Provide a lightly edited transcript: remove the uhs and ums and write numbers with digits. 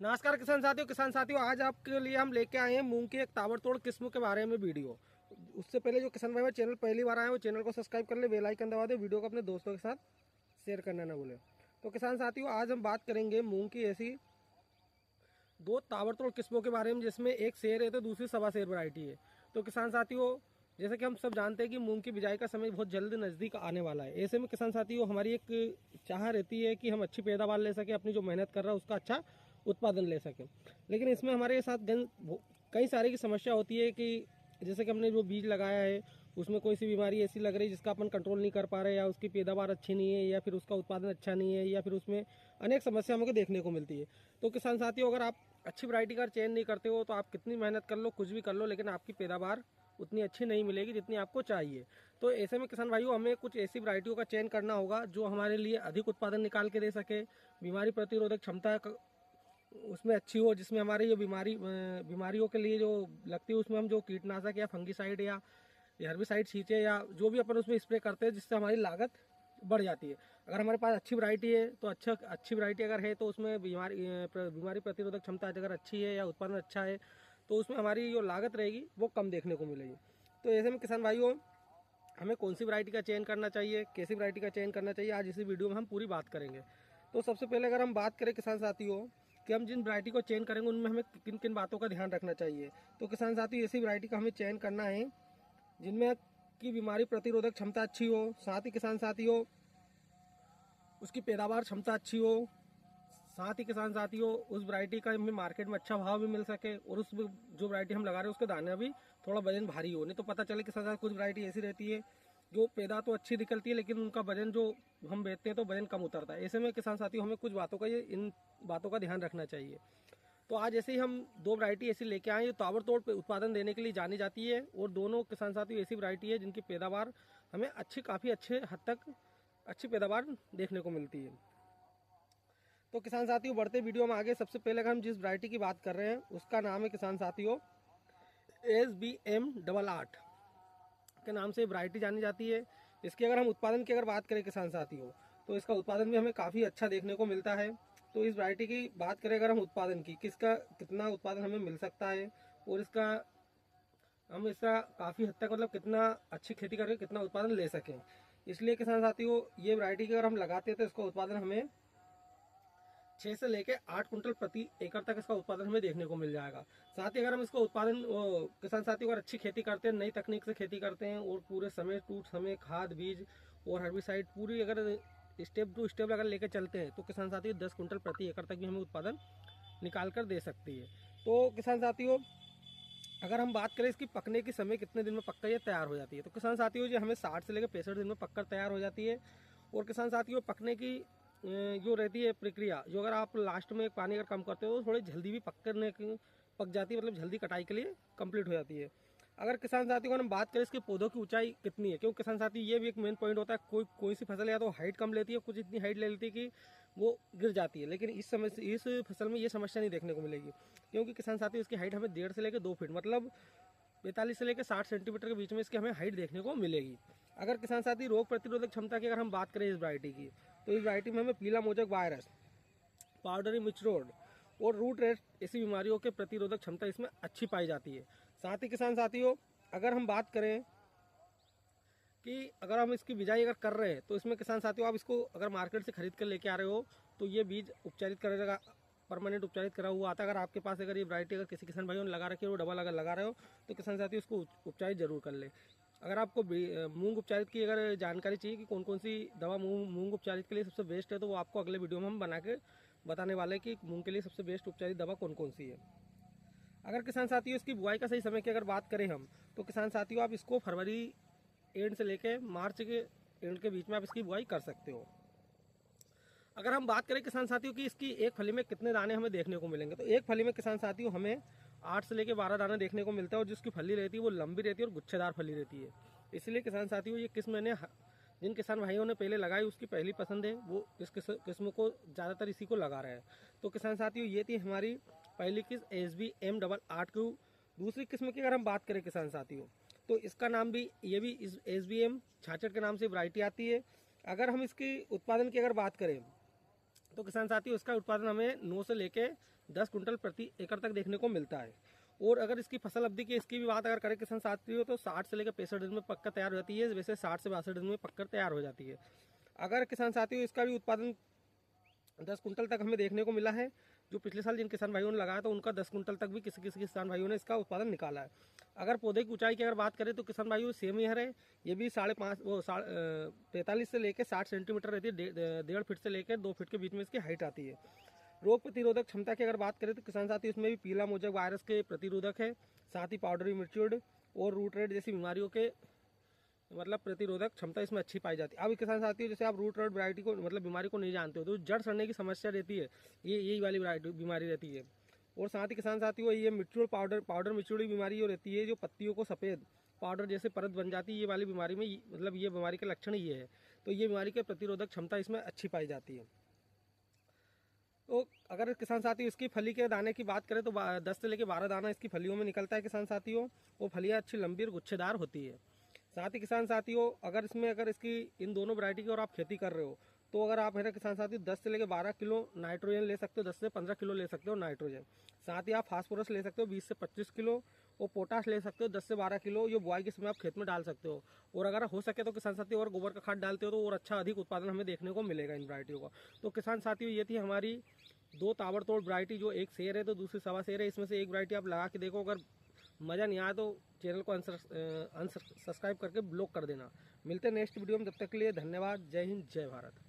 नमस्कार किसान साथियों आज आपके लिए हम लेके आए हैं मूंग की एक ताबड़तोड़ किस्म के बारे में वीडियो। उससे पहले जो किसान भाई चैनल पहली बार आए वो चैनल को सब्सक्राइब कर ले, बेल आइकन दबा दे, वीडियो को अपने दोस्तों के साथ शेयर करना ना भूलें। तो किसान साथियों आज हम बात करेंगे मूंग की ऐसी दो ताबड़तोड़ किस्मों के बारे में जिसमें एक शेर है तो दूसरी सवा शेर वैरायटी है। तो किसान साथियों जैसे कि हम सब जानते हैं कि मूंग की बिजाई का समय बहुत जल्द नज़दीक आने वाला है। ऐसे में किसान साथियों हमारी एक चाह रहती है कि हम अच्छी पैदावार ले सकें, अपनी जो मेहनत कर रहा है उसका अच्छा उत्पादन ले सकें। लेकिन इसमें हमारे साथ कई सारे की समस्या होती है कि जैसे कि हमने जो बीज लगाया है उसमें कोई सी बीमारी ऐसी लग रही है जिसका अपन कंट्रोल नहीं कर पा रहे, या उसकी पैदावार अच्छी नहीं है, या फिर उसका उत्पादन अच्छा नहीं है, या फिर उसमें अनेक समस्या हमको देखने को मिलती है। तो किसान साथियों अगर आप अच्छी वैरायटी का चयन नहीं करते हो तो आप कितनी मेहनत कर लो, कुछ भी कर लो, लेकिन आपकी पैदावार उतनी अच्छी नहीं मिलेगी जितनी आपको चाहिए। तो ऐसे में किसान भाइयों हमें कुछ ऐसी वैरायटियों का चयन करना होगा जो हमारे लिए अधिक उत्पादन निकाल के दे सके, बीमारी प्रतिरोधक क्षमता उसमें अच्छी हो, जिसमें हमारी जो बीमारियों के लिए जो लगती है उसमें हम जो कीटनाशक या फंगीसाइड या हर्बिसाइड छींचे या जो भी अपन उसमें स्प्रे करते हैं जिससे हमारी लागत बढ़ जाती है। अगर हमारे पास अच्छी वैरायटी है तो अच्छी वैरायटी अगर है तो उसमें बीमारी प्रतिरोधक क्षमता अगर अच्छी है या उत्पादन अच्छा है तो उसमें हमारी जो लागत रहेगी वो कम देखने को मिलेगी। तो ऐसे में किसान भाइयों हमें कौन सी वैरायटी का चयन करना चाहिए, कैसी वैरायटी का चयन करना चाहिए, आज इसी वीडियो में हम पूरी बात करेंगे। तो सबसे पहले अगर हम बात करें किसान साथियों कि हम जिन वैरायटी को चयन करेंगे उनमें हमें किन किन बातों का ध्यान रखना चाहिए। तो किसान साथियों ऐसी वैरायटी का हमें चयन करना है जिनमें की बीमारी प्रतिरोधक क्षमता अच्छी हो, साथ ही किसान साथियों उसकी पैदावार क्षमता अच्छी हो, साथ ही किसान साथियों उस वैरायटी का हमें मार्केट में अच्छा भाव भी मिल सके, और उस जो वैरायटी हम लगा रहे हैं उसके दाने भी थोड़ा वजन भारी हो। नहीं तो पता चले किसान साथ कुछ वैरायटी ऐसी रहती है जो पैदा तो अच्छी निकलती है लेकिन उनका वजन जो हम बेचते हैं तो वजन कम उतरता है। ऐसे में किसान साथियों हमें कुछ बातों का इन बातों का ध्यान रखना चाहिए। तो आज ऐसे ही हम दो वैरायटी ऐसी लेके आए जो ताबड़तोड़ उत्पादन देने के लिए जानी जाती है, और दोनों किसान साथियों ऐसी वैरायटी है जिनकी पैदावार हमें काफ़ी अच्छे हद तक अच्छी पैदावार देखने को मिलती है। तो किसान साथियों बढ़ते वीडियो में आगे सबसे पहले अगर हम जिस वैरायटी की बात कर रहे हैं उसका नाम है किसान साथियों SBM88 के नाम से वैरायटी जानी जाती है। इसकी अगर हम उत्पादन की अगर बात करें किसान साथियों तो इसका उत्पादन भी हमें काफ़ी अच्छा देखने को मिलता है। तो इस वैरायटी की बात करें अगर हम उत्पादन की, किसका कितना उत्पादन हमें मिल सकता है और हम इसका काफ़ी हद तक मतलब कितना अच्छी खेती करके कितना उत्पादन ले सकें, इसलिए किसान साथियों ये वैरायटी की अगर हम लगाते हैं तो इसका उत्पादन हमें 6 से लेकर 8 कुंटल प्रति एकड़ तक इसका उत्पादन हमें देखने को मिल जाएगा। साथ ही अगर हम इसको उत्पादन किसान साथियों अगर अच्छी खेती करते हैं, नई तकनीक से खेती करते हैं और पूरे समय खाद बीज और हर्बिसाइड पूरी अगर स्टेप टू स्टेप अगर लेकर चलते हैं तो किसान साथियों 10 कुंटल प्रति एकड़ तक भी हमें उत्पादन निकाल कर दे सकती है। तो किसान साथियों अगर हम बात करें इसकी पकने की समय कितने दिन में पककर ये तैयार हो जाती है, तो किसान साथियों जो हमें 60 से लेकर 65 दिन में पककर तैयार हो जाती है। और किसान साथियों पकने की जो रहती है प्रक्रिया, जो अगर आप लास्ट में पानी अगर कम करते हो तो थोड़ी जल्दी भी पक जाती है, मतलब जल्दी कटाई के लिए कंप्लीट हो जाती है। अगर किसान साथियों को हम बात करें इसके पौधों की ऊंचाई कितनी है, क्योंकि किसान साथी ये भी एक मेन पॉइंट होता है, कोई सी फसल या तो हाइट कम लेती है, कुछ इतनी हाइट ले लेती है कि वो गिर जाती है, लेकिन इस फसल में ये समस्या नहीं देखने को मिलेगी, क्योंकि किसान साथी इसकी हाइट हमें 1.5 से लेकर 2 फीट मतलब 45 से लेकर 60 सेंटीमीटर के बीच में इसकी हमें हाइट देखने को मिलेगी। अगर किसान साथी रोग प्रतिरोधक क्षमता की अगर हम बात करें इस वैरायटी की, तो इस वैरायटी में हमें पीला मोजक वायरस, पाउडरी मिचरोड और रूट रेस्ट ऐसी बीमारियों के प्रतिरोधक क्षमता इसमें अच्छी पाई जाती है। साथ ही किसान साथियों अगर हम बात करें कि अगर हम इसकी बिजाई अगर कर रहे हैं तो इसमें किसान साथियों आप इसको अगर मार्केट से खरीद कर लेके आ रहे हो तो ये बीज उपचारित करेगा, परमानेंट उपचारित करा हुआ आता है। अगर आपके पास अगर ये वैरायटी अगर किसी किसान भाइयों ने लगा रखी है वो डबल अगर लगा रहे हो तो किसान साथियों उसको उपचारित जरूर कर ले। अगर आपको मूंग उपचारित की अगर जानकारी चाहिए कि कौन कौन सी दवा मूंग उपचारित के लिए सबसे बेस्ट है, तो वो आपको अगले वीडियो में हम बना के बताने वाले कि मूंग के लिए सबसे बेस्ट उपचारित दवा कौन कौन सी है। अगर किसान साथियों इसकी बुआई का सही समय की अगर बात करें हम, तो किसान साथियों आप इसको फरवरी एंड से लेकर मार्च के एंड के बीच में आप इसकी बुआई कर सकते हो। अगर हम बात करें किसान साथियों की इसकी एक फली में कितने दाने हमें देखने को मिलेंगे, तो एक फली में किसान साथियों हमें 8 से लेकर 12 दाने देखने को मिलता है, और जिसकी फली रहती है वो लंबी रहती है और गुच्छेदार फली रहती है। इसलिए किसान साथियों ये किस्म ने जिन किसान भाइयों ने पहले लगाई उसकी पहली पसंद है, वो इस किस्म को ज़्यादातर इसी को लगा रहे हैं। तो किसान साथियों ये थी हमारी पहली किस्म SBM88 की। दूसरी किस्म की अगर हम बात करें किसान साथियों तो इसका नाम भी ये भी इस SBM66 के नाम से वैरायटी आती है। अगर हम इसकी उत्पादन की अगर बात करें तो किसान साथियों इसका उत्पादन हमें 9 से लेकर 10 कुंटल प्रति एकड़ तक देखने को मिलता है। और अगर इसकी फसल अवधि की इसकी भी बात अगर करें किसान साथियों, तो 60 से लेकर 65 दिन में पक्का तैयार हो जाती है। वैसे 60 से 62 दिन में पक्का तैयार हो जाती है। अगर किसान साथियों इसका भी उत्पादन 10 कुंटल तक हमें देखने को मिला है। जो पिछले साल जिन किसान भाइयों ने लगाया था उनका 10 कुंटल तक भी किसी किसी किसान भाइयों ने इसका उत्पादन निकाला है। अगर पौधे की ऊंचाई की अगर बात करें तो किसान भाइयों सेम ईयर है, ये भी 45 से लेकर 60 सेंटीमीटर रहती है। 1.5 फीट से लेकर 2 फीट के बीच में इसकी हाइट आती है। रोग प्रतिरोधक क्षमता की अगर बात करें तो किसान साथी इसमें भी पीला मोजक वायरस के प्रतिरोधक है, साथ ही पाउडरी मिर्च्यूड और रूट रेट जैसी बीमारियों के मतलब प्रतिरोधक क्षमता इसमें अच्छी पाई जाती है। अब किसान साथियों जैसे आप रूट रेट वैरायटी को मतलब बीमारी को नहीं जानते हो, तो जड़ सड़ने की समस्या रहती है, ये यही वाली बीमारी रहती है। और साथ ही किसान साथियों ये मिर्च्यूड पाउडर मिर्च्यूड बीमारी जो रहती है, जो पत्तियों को सफ़ेद पाउडर जैसे परत बन जाती है, ये वाली बीमारी में मतलब ये बीमारी के लक्षण ये है। तो ये बीमारी के प्रतिरोधक क्षमता इसमें अच्छी पाई जाती है। तो अगर किसान साथियों इसकी फली के दाने की बात करें तो 10 से लेकर 12 दाना इसकी फलियों में निकलता है किसान साथियों। वो फलियाँ अच्छी लंबी और गुच्छेदार होती है। साथ ही किसान साथियों अगर इसकी इन दोनों वैरायटी की और आप खेती कर रहे हो, तो अगर आप है ना किसान साथियों 10 से लेकर 12 किलो नाइट्रोजन ले सकते हो, 10 से 15 किलो ले सकते हो नाइट्रोजन। साथ ही आप फास्फोरस ले सकते हो 20 से 25 किलो, और पोटाश ले सकते हो 10 से 12 किलो। ये बुआई के समय आप खेत में डाल सकते हो। और अगर हो सके तो किसान साथियों और गोबर का खाद डालते हो तो और अच्छा अधिक उत्पादन हमें देखने को मिलेगा इन वैरायटियों का। तो किसान साथियों ये थी हमारी 2 ताबड़तोड़ वैरायटी, जो एक शेर है तो दूसरी सवा शेर है। इसमें से एक वैरायटी आप लगा के देखो, अगर मज़ा नहीं आया तो चैनल को अनसब्सक्राइब करके ब्लॉक कर देना। मिलते हैं नेक्स्ट वीडियो में, तब तक के लिए धन्यवाद। जय हिंद, जय भारत।